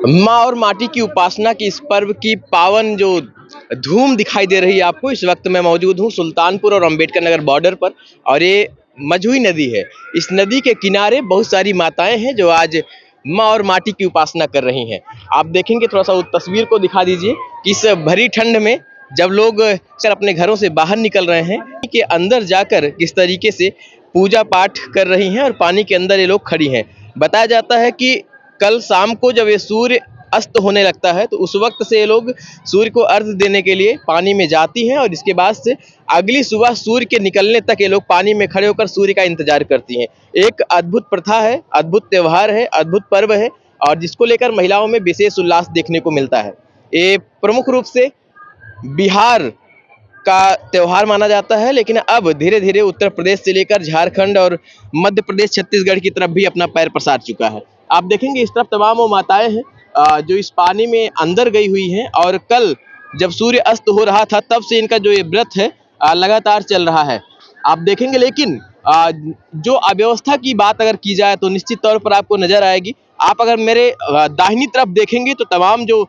माँ और माटी की उपासना की इस पर्व की पावन जो धूम दिखाई दे रही है आपको। इस वक्त मैं मौजूद हूँ सुल्तानपुर और अंबेडकर नगर बॉर्डर पर, और ये मझुई नदी है। इस नदी के किनारे बहुत सारी माताएं हैं जो आज माँ और माटी की उपासना कर रही हैं। आप देखेंगे, थोड़ा सा उस तस्वीर को दिखा दीजिए कि इस भरी ठंड में जब लोग सर अपने घरों से बाहर निकल रहे हैं कि अंदर जाकर किस तरीके से पूजा पाठ कर रही हैं और पानी के अंदर ये लोग खड़ी हैं। बताया जाता है कि कल शाम को जब ये सूर्य अस्त होने लगता है तो उस वक्त से ये लोग सूर्य को अर्घ्य देने के लिए पानी में जाती हैं, और इसके बाद से अगली सुबह सूर्य के निकलने तक ये लोग पानी में खड़े होकर सूर्य का इंतजार करती हैं। एक अद्भुत प्रथा है, अद्भुत त्यौहार है, अद्भुत पर्व है, और जिसको लेकर महिलाओं में विशेष उल्लास देखने को मिलता है। ये प्रमुख रूप से बिहार का त्यौहार माना जाता है, लेकिन अब धीरे धीरे उत्तर प्रदेश से लेकर झारखंड और मध्य प्रदेश, छत्तीसगढ़ की तरफ भी अपना पैर पसार चुका है। आप देखेंगे इस तरफ तमाम वो माताएं हैं जो इस पानी में अंदर गई हुई हैं, और कल जब सूर्य अस्त हो रहा था तब से इनका जो ये व्रत है लगातार चल रहा है। आप देखेंगे, लेकिन जो अव्यवस्था की बात अगर की जाए तो निश्चित तौर पर आपको नजर आएगी। आप अगर मेरे दाहिनी तरफ देखेंगे तो तमाम जो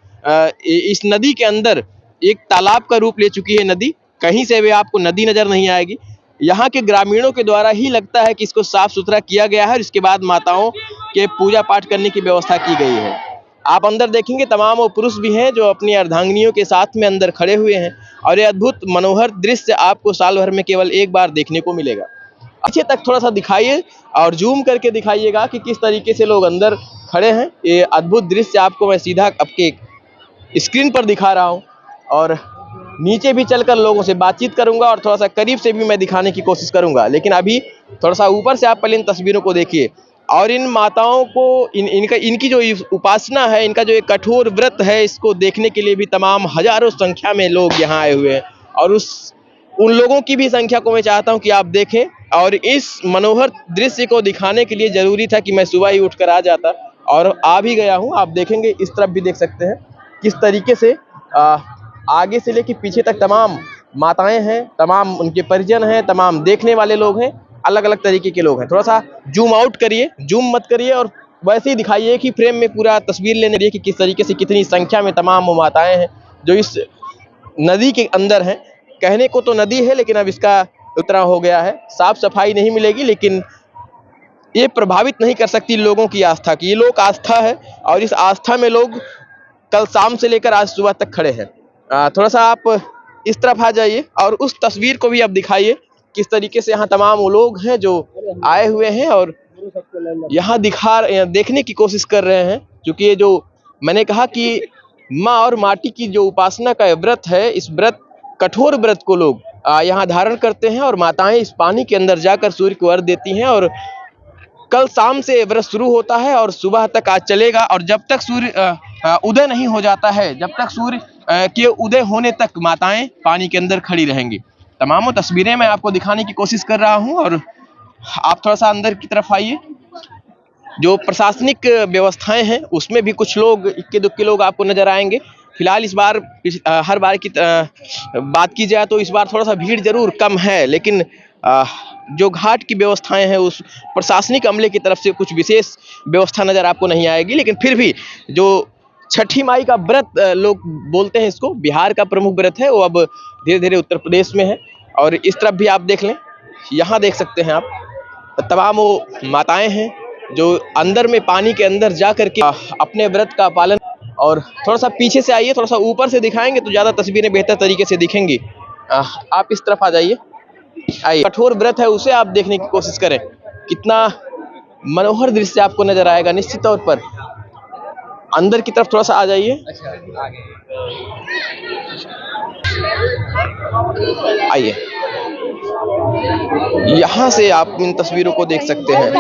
इस नदी के अंदर एक तालाब का रूप ले चुकी है नदी। कहीं से भी आपको नदी नजर नहीं आएगी। यहाँ के ग्रामीणों के द्वारा ही लगता है कि इसको साफ सुथरा किया गया है, और इसके बाद माताओं के पूजा पाठ करने की व्यवस्था की गई है। आप अंदर देखेंगे, तमाम वो पुरुष भी हैं जो अपनी अर्धांगिनियों के साथ में अंदर खड़े हुए हैं, और ये अद्भुत मनोहर दृश्य आपको साल भर में केवल एक बार देखने को मिलेगा। अच्छे तक थोड़ा सा दिखाइए और जूम करके दिखाइएगा कि किस तरीके से लोग अंदर खड़े हैं। ये अद्भुत दृश्य आपको मैं सीधा आपके स्क्रीन पर दिखा रहा हूँ, और नीचे भी चलकर लोगों से बातचीत करूंगा और थोड़ा सा करीब से भी मैं दिखाने की कोशिश करूंगा। लेकिन अभी थोड़ा सा ऊपर से आप पहले इन तस्वीरों को देखिए, और इन माताओं को इनकी जो उपासना है, इनका जो एक कठोर व्रत है, इसको देखने के लिए भी तमाम हजारों संख्या में लोग यहाँ आए हुए हैं। और उन लोगों की भी संख्या को मैं चाहता हूँ कि आप देखें, और इस मनोहर दृश्य को दिखाने के लिए जरूरी था कि मैं सुबह ही उठकर आ जाता, और आ भी गया हूँ। आप देखेंगे, इस तरफ भी देख सकते हैं किस तरीके से आगे से लेकर पीछे तक तमाम माताएं हैं, तमाम उनके परिजन हैं, तमाम देखने वाले लोग हैं, अलग अलग तरीके के लोग हैं। थोड़ा सा जूम आउट करिए, जूम मत करिए, और वैसे ही दिखाइए कि फ्रेम में पूरा तस्वीर लेने दीजिए कि किस तरीके से कितनी संख्या में तमाम वो माताएं हैं जो इस नदी के अंदर हैं। कहने को तो नदी है, लेकिन अब इसका उतना हो गया है, साफ सफाई नहीं मिलेगी, लेकिन ये प्रभावित नहीं कर सकती लोगों की आस्था की। ये लोक आस्था है, और इस आस्था में लोग कल शाम से लेकर आज सुबह तक खड़े हैं। थोड़ा सा आप इस तरफ आ जाइए और उस तस्वीर को भी आप दिखाइए किस तरीके से यहाँ तमाम वो लोग हैं जो आए हुए हैं और यहाँ देखने की कोशिश कर रहे हैं। क्योंकि ये जो मैंने कहा कि माँ और माटी की जो उपासना का व्रत है, इस कठोर व्रत को लोग यहाँ धारण करते हैं, और माताएं इस पानी के अंदर जाकर सूर्य को अर्घ्य देती हैं। और कल शाम से व्रत शुरू होता है और सुबह तक आज चलेगा, और जब तक सूर्य उदय नहीं हो जाता है, जब तक सूर्य के उदय होने तक माताएं पानी के अंदर खड़ी रहेंगी। तमाम तस्वीरें मैं आपको दिखाने की कोशिश कर रहा हूं, और आप थोड़ा सा अंदर की तरफ आइए। जो प्रशासनिक व्यवस्थाएं हैं उसमें भी कुछ लोग, इक्के दुक्के लोग आपको नजर आएंगे। फिलहाल इस बार हर बार की बात की जाए तो इस बार थोड़ा सा भीड़ जरूर कम है, लेकिन जो घाट की व्यवस्थाएं हैं उस प्रशासनिक अमले की तरफ से कुछ विशेष व्यवस्था नजर आपको नहीं आएगी। लेकिन फिर भी जो छठी माई का व्रत लोग बोलते हैं, इसको बिहार का प्रमुख व्रत है, वो अब धीरे धीरे उत्तर प्रदेश में है। और इस तरफ भी आप देख लें, यहाँ देख सकते हैं आप तमाम वो माताएं हैं जो अंदर में पानी के अंदर जा करके अपने व्रत का पालन। और थोड़ा सा पीछे से आइए, थोड़ा सा ऊपर से दिखाएंगे तो ज़्यादा तस्वीरें बेहतर तरीके से दिखेंगी। आप इस तरफ आ जाइए, आइए। कठोर व्रत है उसे आप देखने की कोशिश करें, कितना मनोहर दृश्य आपको नजर आएगा। निश्चित तौर पर अंदर की तरफ थोड़ा सा आ जाइए, आइए। यहाँ से आप इन तस्वीरों को देख सकते हैं।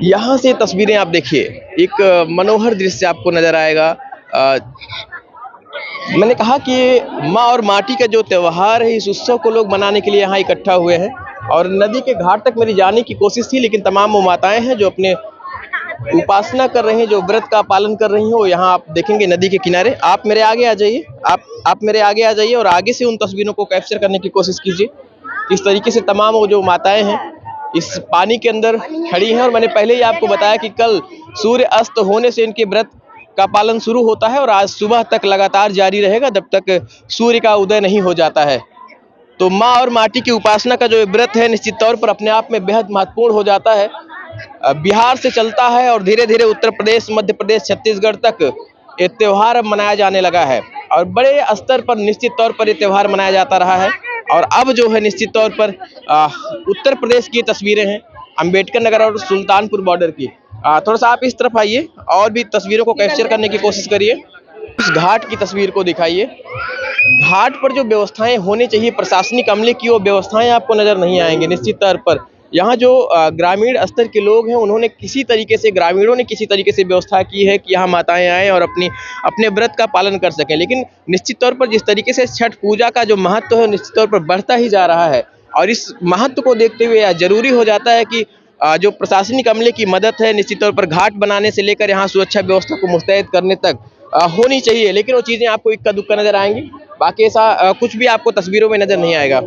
यहाँ से तस्वीरें आप देखिए, एक मनोहर दृश्य आपको नजर आएगा। मैंने कहा कि माँ और माटी का जो त्यौहार है, इस उत्सव को लोग मनाने के लिए यहाँ इकट्ठा हुए हैं। और नदी के घाट तक मेरी जाने की कोशिश थी, लेकिन तमाम वो माताएं हैं जो अपने उपासना कर रहे हैं, जो व्रत का पालन कर रही हैं, वो यहाँ आप देखेंगे नदी के किनारे। आप मेरे आगे आ जाइए, आप मेरे आगे आ जाइए और आगे से उन तस्वीरों को कैप्चर करने की कोशिश कीजिए। किस तरीके से तमाम वो जो माताएं हैं इस पानी के अंदर खड़ी हैं। और मैंने पहले ही आपको बताया कि कल सूर्य अस्त होने से इनके व्रत का पालन शुरू होता है और आज सुबह तक लगातार जारी रहेगा जब तक सूर्य का उदय नहीं हो जाता है। तो माँ और माटी की उपासना का जो व्रत है निश्चित तौर पर अपने आप में बेहद महत्वपूर्ण हो जाता है। बिहार से चलता है और धीरे धीरे उत्तर प्रदेश, मध्य प्रदेश, छत्तीसगढ़ तक ये त्योहार अब मनाया जाने लगा है और बड़े स्तर पर निश्चित तौर पर ये त्योहार मनाया जाता रहा है। और अब जो है निश्चित तौर पर उत्तर प्रदेश की तस्वीरें हैं, अंबेडकर नगर और सुल्तानपुर बॉर्डर की। थोड़ा सा आप इस तरफ आइए और भी तस्वीरों को कैप्चर करने की कोशिश करिए। उस घाट की तस्वीर को दिखाइए। घाट पर जो व्यवस्थाएं होनी चाहिए प्रशासनिक अमले की, वो व्यवस्थाएं आपको नजर नहीं आएंगे। निश्चित तौर पर यहाँ जो ग्रामीण स्तर के लोग हैं उन्होंने किसी तरीके से, ग्रामीणों ने किसी तरीके से व्यवस्था की है कि यहाँ माताएं आएँ और अपने व्रत का पालन कर सकें। लेकिन निश्चित तौर पर जिस तरीके से छठ पूजा का जो महत्व है निश्चित तौर पर बढ़ता ही जा रहा है और इस महत्व को देखते हुए यह जरूरी हो जाता है कि जो प्रशासनिक अमले की मदद है निश्चित तौर पर घाट बनाने से लेकर यहाँ सुरक्षा व्यवस्था को मुस्तैद करने तक होनी चाहिए। लेकिन वो चीज़ें आपको इक्का दुक्का नजर आएंगी, बाकी ऐसा कुछ भी आपको तस्वीरों में नजर नहीं आएगा।